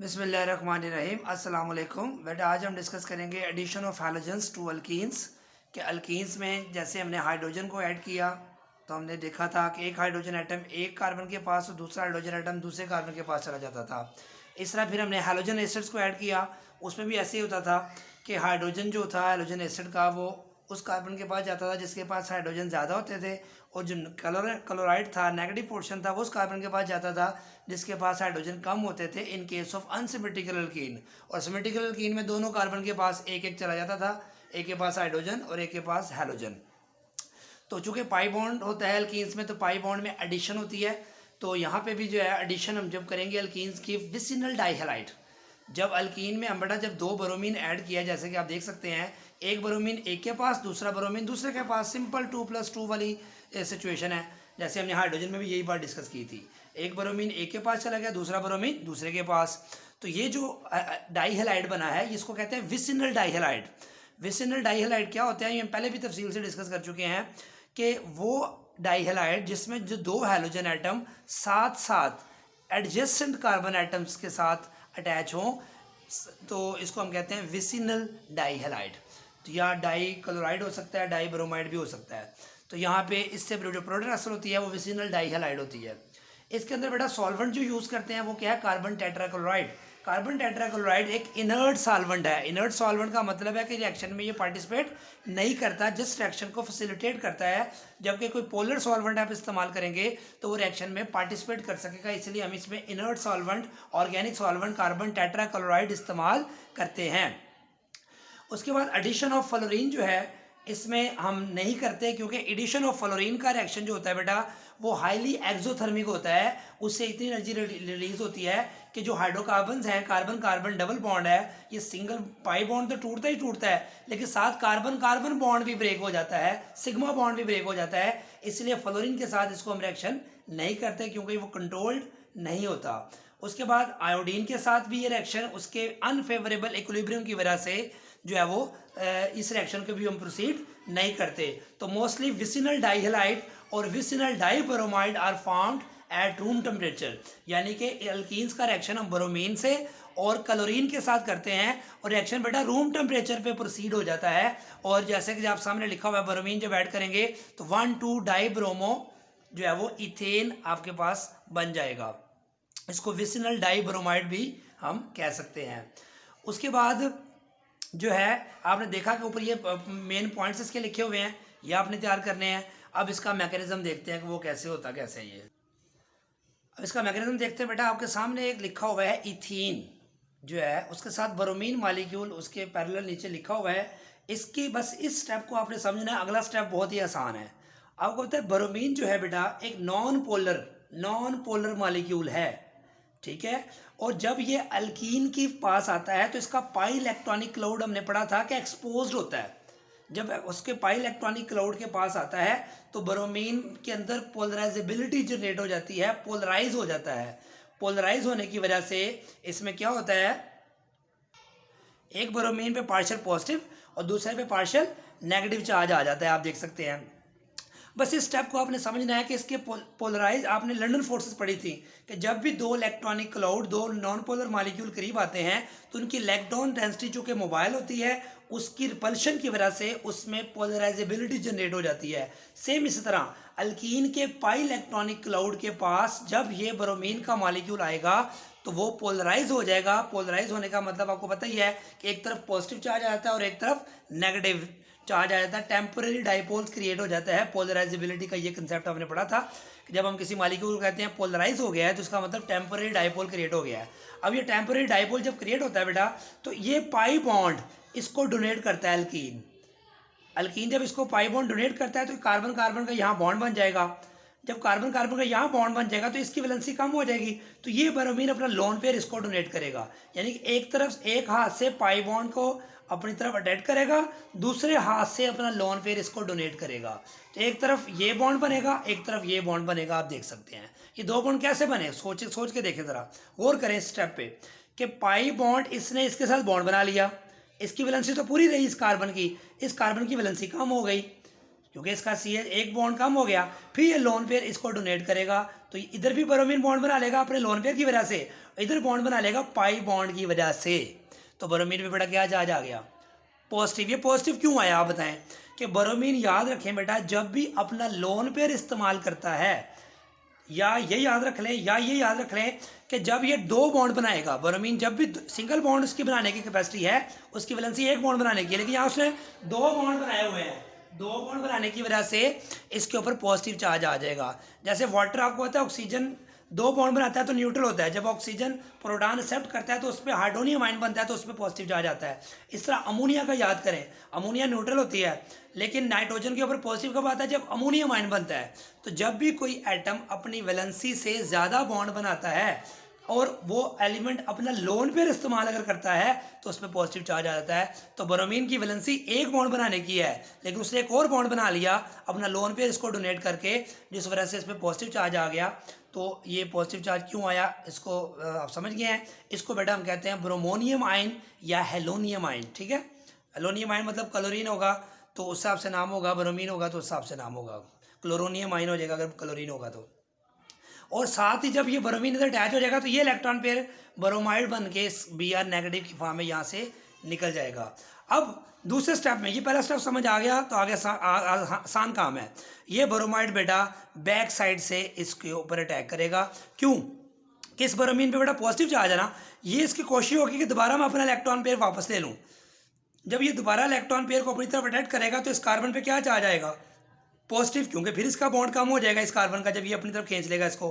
बिस्मिल्लाहिर्रहमानिर्रहीम अस्सलाम वालेकुम। बेटा आज हम डिस्कस करेंगे addition of halogens to alkenes के अल्कीन्स में जैसे हमने हाइड्रोजन को ऐड किया तो हमने देखा था कि एक हाइड्रोजन एटम एक कार्बन के पास और दूसरा हाइड्रोजन एटम दूसरे कार्बन के पास चला जाता था। इस तरह फिर हमने हैलोजन एसिड्स को ऐड किया, उसमें भी ऐसे ही होता था कि हाइड्रोजन जो था हैलोजन एसिड का वो उस कार्बन के पास जाता था जिसके पास हाइड्रोजन ज़्यादा होते थे, और जो क्लोराइड था नेगेटिव पोर्शन था वो उस कार्बन के पास जाता था जिसके पास हाइड्रोजन कम होते थे in case of unsymmetrical alkyne. और सिमेट्रिकल अल्कीन में दोनों कार्बन के पास एक एक चला जाता था, एक के पास हाइड्रोजन और एक के पास हैलोजन। तो चूंकि पाई बॉन्ड होता है अल्कीन्स में तो पाई बॉन्ड में एडिशन होती है। तो यहाँ पे भी जो है एडिशन हम जब करेंगे अल्कीन्स की विसिनल डाइहैलाइड, जब अल्कीन में हम बेटा जब दो ब्रोमीन ऐड किया जैसे कि आप देख सकते हैं, एक ब्रोमीन एक के पास दूसरा ब्रोमीन दूसरे के पास, सिंपल 2+2 वाली सिचुएशन है। जैसे हमने हाइड्रोजन में भी यही बात डिस्कस की थी, एक ब्रोमीन एक के पास चला गया दूसरा ब्रोमीन दूसरे के पास। तो ये जो डाइहैलाइड बना है इसको कहते हैं विसिनल डाइहैलाइड। विसिनल डाइहैलाइड क्या होता है ये हम पहले भी तफसील से डिस्कस कर चुके हैं कि वो डाइहैलाइड जिसमें जो दो हैलोजन एटम साथ साथ एडजेसेंट कार्बन एटम्स के साथ अटैच हों तो इसको हम कहते हैं विसिनल डाइहैलाइड। तो या डाई क्लोराइड हो सकता है, डाई ब्रोमाइड भी हो सकता है। तो यहाँ पे इससे जो प्रोडक्ट हासिल होती है वो विसिनल डाइहैलाइड होती है। इसके अंदर बेटा सॉल्वेंट जो यूज़ करते हैं वो क्या है, कार्बन टेट्राक्लोराइड। कार्बन टेट्राक्लोराइड एक इनर्ट सॉल्वेंट है। इनर्ट सॉल्वेंट का मतलब है कि रिएक्शन में ये पार्टिसिपेट नहीं करता, जिस रिएक्शन को फैसिलिटेट करता है। जबकि कोई पोलर सॉल्वेंट आप इस्तेमाल करेंगे तो वो रिएक्शन में पार्टिसिपेट कर सकेगा, इसलिए हम इसमें inert solvent organic solvent carbon tetrachloride इस्तेमाल करते हैं। उसके बाद एडिशन ऑफ फ्लोरीन जो है इसमें हम नहीं करते, क्योंकि एडिशन ऑफ फ्लोरीन का रिएक्शन जो होता है बेटा वो हाईली एक्सोथर्मिक होता है। उससे इतनी एनर्जी रिलीज होती है कि जो हाइड्रोकार्बन्स हैं, कार्बन कार्बन डबल बॉन्ड है, ये सिंगल पाई बॉन्ड तो टूटता ही टूटता है लेकिन साथ कार्बन कार्बन बॉन्ड भी ब्रेक हो जाता है, सिग्मा बॉन्ड भी ब्रेक हो जाता है। इसलिए फ्लोरीन के साथ इसको हम रिएक्शन नहीं करते क्योंकि वो कंट्रोल्ड नहीं होता। उसके बाद आयोडीन के साथ भी ये रिएक्शन उसके अनफेवरेबल इक्विलिब्रियम की वजह से जो है वो इस रिएक्शन को भी हम प्रोसीड नहीं करते। तो मोस्टली विसिनल डाइहैलाइड और vicinal dibromide are found at room temperature, यानी कि एल्कीन्स का रिएक्शन हम ब्रोमीन से और क्लोरीन के साथ करते हैं और रिएक्शन बेटा रूम टेम्परेचर पे प्रोसीड हो जाता है। और जैसे कि आप सामने लिखा हुआ है ब्रोमीन जब ऐड करेंगे तो 1,2 डाइब्रोमो जो है वो इथेन आपके पास बन जाएगा। इसको विसिनल डाइब्रोमाइड भी हम कह सकते हैं। उसके बाद जो है आपने देखा कि ऊपर ये मेन पॉइंट्स इसके लिखे हुए हैं, ये आपने तैयार करने हैं। अब इसका मैकेनिज्म देखते हैं कि वो कैसे होता कैसे है। ये अब इसका मैकेनिज्म देखते हैं बेटा, आपके सामने एक लिखा हुआ है इथीन जो है उसके साथ ब्रोमीन मॉलिक्यूल उसके पैरेलल नीचे लिखा हुआ है। इसकी बस इस स्टेप को आपने समझना है, अगला स्टेप बहुत ही आसान है। आपको पता है ब्रोमीन जो है बेटा एक नॉन पोलर मॉलिक्यूल है, ठीक है। और जब ये अल्कीन के पास आता है तो इसका पाई इलेक्ट्रॉनिक क्लाउड हमने पढ़ा था कि एक्सपोज्ड होता है। जब उसके पाई इलेक्ट्रॉनिक क्लाउड के पास आता है तो ब्रोमीन के अंदर पोलराइजेबिलिटी जनरेट हो जाती है, पोलराइज हो जाता है। पोलराइज होने की वजह से इसमें क्या होता है, एक ब्रोमीन पे पार्शियल पॉजिटिव और दूसरे पे पार्शियल नेगेटिव चार्ज आ जाता है, आप देख सकते हैं। बस इस स्टेप को आपने समझना है कि इसके पोलराइज, आपने लंदन फोर्सेस पढ़ी थी कि जब भी दो इलेक्ट्रॉनिक क्लाउड दो नॉन पोलर मॉलिक्यूल करीब आते हैं तो उनकी इलेक्ट्रॉन डेंसिटी जो कि मोबाइल होती है उसकी रिपल्शन की वजह से उसमें पोलराइजेबिलिटी जनरेट हो जाती है। सेम इसी तरह अल्कीन के पाई इलेक्ट्रॉनिक क्लाउड के पास जब ये ब्रोमीन का मॉलिक्यूल आएगा तो वो पोलराइज हो जाएगा। पोलराइज होने का मतलब आपको पता ही है कि एक तरफ पॉजिटिव चार्ज आता है और एक तरफ नेगेटिव चार्ज आ जाता है, टेम्पररी डाइपोल्स क्रिएट हो जाता है। पोलराइजेबिलिटी का ये कंसेप्ट हमने पढ़ा था कि जब हम किसी मॉलिक्यूल को कहते हैं पोलराइज हो गया है तो उसका मतलब टेम्पररी डाइपोल क्रिएट हो गया है। अब ये टेम्पररी डाइपोल जब क्रिएट होता है बेटा तो ये पाई बॉन्ड इसको डोनेट करता है अल्कीन। अल्कीन जब इसको पाई बॉन्ड डोनेट करता है तो कार्बन कार्बन का यहाँ बॉन्ड बन जाएगा। जब कार्बन कार्बन का यहाँ बॉन्ड बन जाएगा तो इसकी वैलेंसी कम हो जाएगी, तो ये ब्रोमीन अपना लोन पेयर इसको डोनेट करेगा। यानी कि एक तरफ एक हाथ से पाई बॉन्ड को अपनी तरफ अटैच करेगा, दूसरे हाथ से अपना लोन पेयर इसको डोनेट करेगा। तो एक तरफ ये बॉन्ड बनेगा, एक तरफ ये बॉन्ड बनेगा, आप देख सकते हैं। ये दो बॉन्ड कैसे बने सोच के देखें जरा, गौर करें इस स्टेप पे कि पाई बॉन्ड इसने इसके साथ बॉन्ड बना लिया, इसकी वैलेंसी तो पूरी रही इस कार्बन की, इस कार्बन की वैलेंसी कम हो गई, क्योंकि इसका CH एक बॉन्ड कम हो गया, फिर ये लोन पेयर इसको डोनेट करेगा तो इधर भी ब्रोमीन बॉन्ड बना लेगा अपने लोन पेयर की वजह से, इधर बॉन्ड बना लेगा पाई बॉन्ड की वजह से, तो ब्रोमीन भी बेटा क्या चार्ज आ गया, पॉजिटिव। ये पॉजिटिव क्यों आया आप बताएं कि ब्रोमीन, याद रखें बेटा, जब भी अपना लोन पेयर इस्तेमाल करता है, या ये याद रख लें या ये याद रख लें कि जब ये दो बॉन्ड बनाएगा ब्रोमीन, जब भी सिंगल बॉन्ड उसकी बनाने की कैपेसिटी है, उसकी वैलेंसी एक बॉन्ड बनाने की है, लेकिन यहाँ उसने दो बॉन्ड बनाए हुए हैं, दो बॉन्ड बनाने की वजह से इसके ऊपर पॉजिटिव चार्ज आ जाएगा। जैसे वाटर आपको पता है ऑक्सीजन दो बॉन्ड बनाता है तो न्यूट्रल होता है, जब ऑक्सीजन प्रोटॉन एक्सेप्ट करता है तो उस पर हाइड्रोनियम आयन बनता है तो उस पर पॉजिटिव चार्ज आता है। इस तरह अमोनिया का याद करें, अमोनिया न्यूट्रल होती है लेकिन नाइट्रोजन के ऊपर पॉजिटिव कब आता है, जब अमोनियम आयन बनता है। तो जब भी कोई एटम अपनी वैलेंसी से ज़्यादा बॉन्ड बनाता है और वो एलिमेंट अपना लोन पेयर इस्तेमाल अगर करता है तो उसमें पॉजिटिव चार्ज आ जाता है। तो ब्रोमीन की वैलेंसी एक बॉन्ड बनाने की है लेकिन उसने एक और बॉन्ड बना लिया अपना लोन पेयर इसको डोनेट करके, जिस वजह से इसमें पॉजिटिव चार्ज आ गया। तो ये पॉजिटिव चार्ज क्यों आया इसको आप समझ गए हैं। इसको बेटा हम कहते हैं ब्रोमोनियम आयन या हेलोनियम आयन, ठीक है। हेलोनियम आयन मतलब क्लोरीन होगा तो उस हिसाब से नाम होगा, ब्रोमीन होगा तो उस हिसाब से नाम होगा, क्लोरोनियम आयन हो जाएगा अगर क्लोरीन होगा तो। और साथ ही जब ये ब्रोमीन इधर अटैच हो जाएगा तो ये इलेक्ट्रॉन पेयर ब्रोमाइड बन के Br नेगेटिव की फॉर्म में यहाँ से निकल जाएगा। अब दूसरे स्टेप में, ये पहला स्टेप समझ आ गया तो आगे आसान काम है। ये ब्रोमाइड बेटा बैक साइड से इसके ऊपर अटैक करेगा, क्यों, किस ब्रोमीन पे बेटा पॉजिटिव चार्ज है ना, ये इसकी कोशिश होगी कि दोबारा मैं अपना इलेक्ट्रॉन पेयर वापस ले लूँ। जब ये दोबारा इलेक्ट्रॉन पेयर को अपनी तरफ अटैच करेगा तो इस कार्बन पे क्या चार्ज आएगा, पॉजिटिव, क्योंकि फिर इसका बॉन्ड कम हो जाएगा इस कार्बन का जब ये अपनी तरफ खींच लेगा इसको,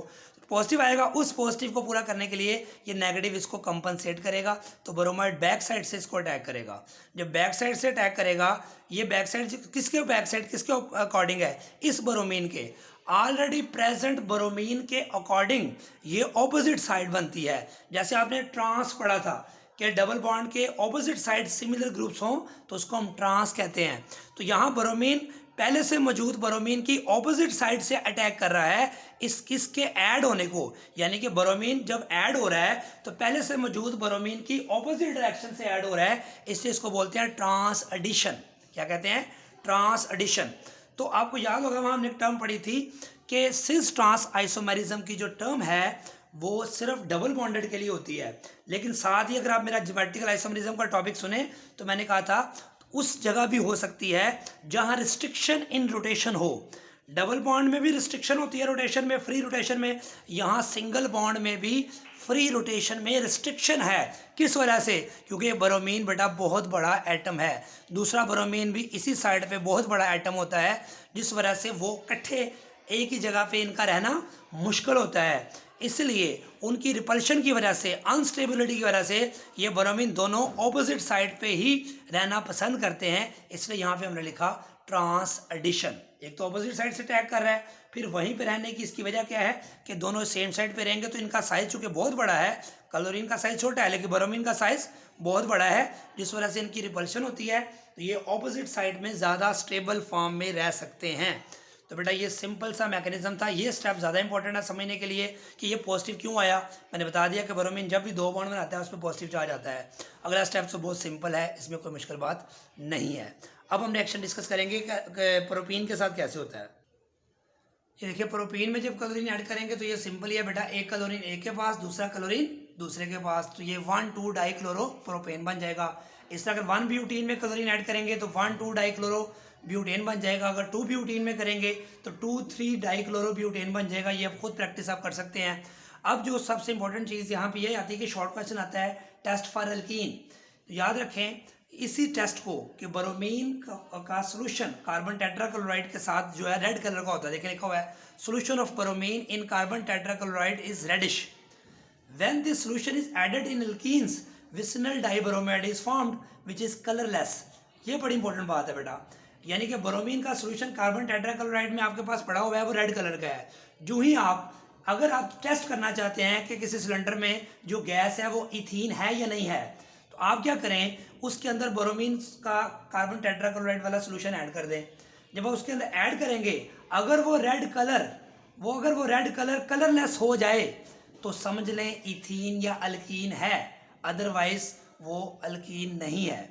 पॉजिटिव आएगा। उस पॉजिटिव को पूरा करने के लिए ये नेगेटिव इसको कंपनसेट करेगा तो ब्रोमाइड बैक साइड से इसको अटैक करेगा। जब बैक साइड से अटैक करेगा, ये बैक साइड किसके बैक साइड किसके अकॉर्डिंग है, इस ब्रोमीन के ऑलरेडी प्रेजेंट ब्रोमीन के अकॉर्डिंग ये ऑपोजिट साइड बनती है। जैसे आपने ट्रांस पढ़ा था कि डबल बॉन्ड के ऑपोजिट साइड सिमिलर ग्रुप्स हों तो उसको हम ट्रांस कहते हैं। तो यहाँ ब्रोमीन पहले से मौजूद ब्रोमीन की ऑपोजिट साइड से अटैक कर रहा है इस किसके ऐड होने को, यानी कि ब्रोमीन जब ऐड हो रहा है तो पहले से मौजूद ब्रोमीन की ऑपोजिट डायरेक्शन से ऐड हो रहा है, इसलिए इसको बोलते हैं ट्रांस एडिशन। क्या कहते हैं, ट्रांस एडिशन। तो आपको याद होगा वहाँ हमने एक टर्म पढ़ी थी कि सिस ट्रांस आइसोमेरिज्म की जो टर्म है वो सिर्फ डबल बॉन्डेड के लिए होती है, लेकिन साथ ही अगर आप मेरा ज्योमेट्रिकल आइसोमेरिज्म का टॉपिक सुने तो मैंने कहा था उस जगह भी हो सकती है जहां रिस्ट्रिक्शन इन रोटेशन हो। डबल बॉन्ड में भी रिस्ट्रिक्शन होती है रोटेशन में, फ्री रोटेशन में, यहाँ सिंगल बॉन्ड में भी फ्री रोटेशन में रिस्ट्रिक्शन है। किस वजह से, क्योंकि ब्रोमीन बेटा बहुत बड़ा एटम है, दूसरा ब्रोमीन भी इसी साइड पे बहुत बड़ा एटम होता है, जिस वजह से वो इकट्ठे एक ही जगह पे इनका रहना मुश्किल होता है। इसलिए उनकी रिपल्शन की वजह से, अनस्टेबिलिटी की वजह से ये ब्रोमीन दोनों ऑपोजिट साइड पे ही रहना पसंद करते हैं, इसलिए यहाँ पे हमने लिखा ट्रांस एडिशन। एक तो ऑपोजिट साइड से अटैक कर रहा है, फिर वहीं पे रहने की इसकी वजह क्या है कि दोनों सेम साइड पे रहेंगे तो इनका साइज चूंकि बहुत बड़ा है, क्लोरीन का साइज छोटा है लेकिन ब्रोमीन का साइज बहुत बड़ा है, जिस वजह से इनकी रिपल्शन होती है, तो ये ऑपोजिट साइड में ज़्यादा स्टेबल फॉर्म में रह सकते हैं। तो बेटा ये सिंपल सा मैकेनिज्म था, ये स्टेप ज़्यादा इंपॉर्टेंट है समझने के लिए कि ये पॉजिटिव क्यों आया। मैंने बता दिया कि ब्रोमीन जब भी दो बॉन्ड बनाता है उसमें पॉजिटिव चार्ज आता है। अगला स्टेप तो बहुत सिंपल है, इसमें कोई मुश्किल बात नहीं है। अब हम रिएक्शन डिस्कस करेंगे कि प्रोपीन के साथ कैसे होता है। ये देखिए प्रोपीन में जब क्लोरीन ऐड करेंगे तो ये सिंपल ही है बेटा, एक क्लोरीन एक के पास, दूसरा क्लोरीन दूसरे के पास, तो ये 1,2 डाइक्लोरोप्रोपेन बन जाएगा। इस तरह अगर 1 ब्यूटीन में क्लोरीन ऐड करेंगे तो 1,2 डाइक्लोरो ब्यूटेन बन जाएगा। अगर 2 ब्यूटीन में करेंगे तो 2,3 डाइक्लोरोब्यूटेन बन जाएगा। ये आप खुद प्रैक्टिस आप कर सकते हैं। अब जो सबसे इंपॉर्टेंट चीज़ यहाँ पे ये आती है कि शॉर्ट क्वेश्चन आता है टेस्ट फॉर एल्कीन। तो याद रखें इसी टेस्ट को कि ब्रोमीन का सोल्यूशन कार्बन टेट्राक्लोराइड के साथ जो है रेड कलर का होता है। देखिए लिखा हुआ है solution of bromine in carbon tetrachloride is reddish when this solution is added in alkenes vicinal dibromide is formed which is colourless. ये बड़ी इंपॉर्टेंट बात है बेटा, यानी कि ब्रोमीन का सोल्यूशन कार्बन टेट्राक्लोराइड में आपके पास पड़ा हुआ है वो रेड कलर का है। जो ही अगर आप टेस्ट करना चाहते हैं कि किसी सिलेंडर में जो गैस है वो इथीन है या नहीं है, तो आप क्या करें उसके अंदर ब्रोमीन का कार्बन टेट्राक्लोराइड वाला सोल्यूशन ऐड कर दें। जब आप उसके अंदर ऐड करेंगे अगर वो रेड कलर कलरलेस हो जाए तो समझ लें इथीन या अल्कीन है, अदरवाइज वो अल्कीन नहीं है।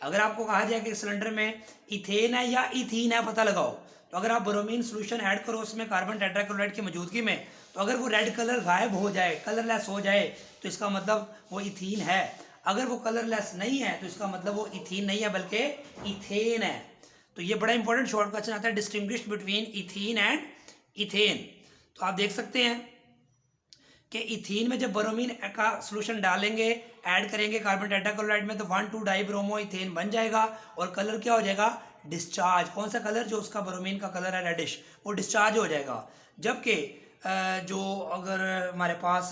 अगर आपको कहा जाए कि सिलेंडर में इथेन है या इथीन है पता लगाओ, तो अगर आप ब्रोमीन सोल्यूशन ऐड करो उसमें कार्बन टेट्राक्लोराइड की मौजूदगी में, तो अगर वो रेड कलर गायब हो जाए, कलरलेस हो जाए, तो इसका मतलब वो इथीन है। अगर वो कलरलेस नहीं है तो इसका मतलब वो इथीन नहीं है बल्कि इथेन है। तो ये बड़ा इंपॉर्टेंट शॉर्ट क्वेश्चन आता है, distinguish between ethene and ethane. तो आप देख सकते हैं कि इथीन में जब ब्रोमीन का सोल्यूशन डालेंगे, ऐड करेंगे कार्बन टेट्राक्लोराइड में, तो 1,2 डाइब्रोमो इथेन बन जाएगा और कलर क्या हो जाएगा, डिस्चार्ज। कौन सा कलर, जो उसका ब्रोमीन का कलर है रेडिश, वो डिस्चार्ज हो जाएगा। जबकि जो अगर हमारे पास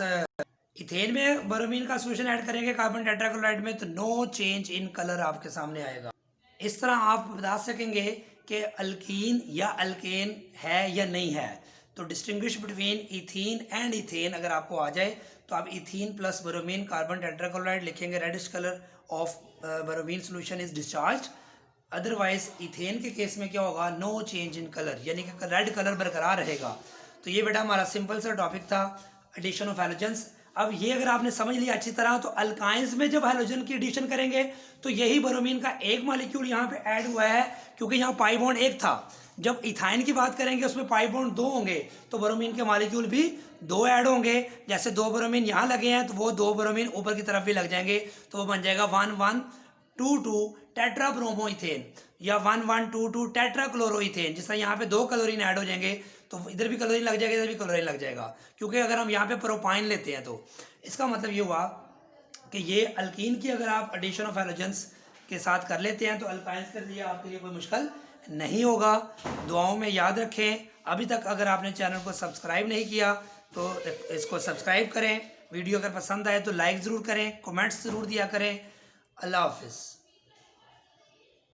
इथेन में ब्रोमीन का सोल्यूशन ऐड करेंगे कार्बन टेट्राक्लोराइड में, तो नो चेंज इन कलर आपके सामने आएगा। इस तरह आप बता सकेंगे कि अल्कीन या अल्केन है या नहीं है। तो distinguish between ethene and ethane अगर आपको आ जाए, तो आप ethene plus bromine carbon tetrachloride लिखेंगे, reddish colour of bromine solution is discharge. Otherwise ethane के केस में क्या होगा, नो चेंज इन कलर, यानी कि रेड कलर बरकरार रहेगा। तो ये बेटा हमारा सिंपल सा टॉपिक था, एडिशन ऑफ हैलोजेंस। अब ये अगर आपने समझ लिया अच्छी तरह, तो अल्काइंस में जब हैलोजन की एडिशन करेंगे तो यही ब्रोमीन का एक मॉलिक्यूल यहाँ पे ऐड हुआ है, क्योंकि यहाँ पाई बॉन्ड एक था। जब इथाइन की बात करेंगे उसमें पाई बॉन्ड 2 होंगे, तो ब्रोमीन के मॉलिक्यूल भी 2 ऐड होंगे। जैसे 2 ब्रोमीन यहाँ लगे हैं तो वो 2 ब्रोमीन ऊपर की तरफ भी लग जाएंगे, तो वो बन जाएगा 1,1,2,2 टेट्राब्रोमोइथेन या 1,1,2,2 टेट्राक्लोरोइथेन। जिस तरह यहाँ पे 2 क्लोरीन ऐड हो जाएंगे तो इधर भी क्लोरीन लग जाएगा, इधर भी क्लोरीन लग जाएगा, क्योंकि अगर हम यहाँ पे प्रोपाइन लेते हैं तो इसका मतलब ये हुआ कि ये अल्कीन की अगर आप एडिशन ऑफ हैलोजेंस के साथ कर लेते हैं तो अल्काइंस के लिए आपके लिए कोई मुश्किल नहीं होगा। दुआओं में याद रखें। अभी तक अगर आपने चैनल को सब्सक्राइब नहीं किया तो इसको सब्सक्राइब करें। वीडियो अगर पसंद आए तो लाइक ज़रूर करें, कमेंट्स ज़रूर दिया करें। अल्लाह हाफिज़।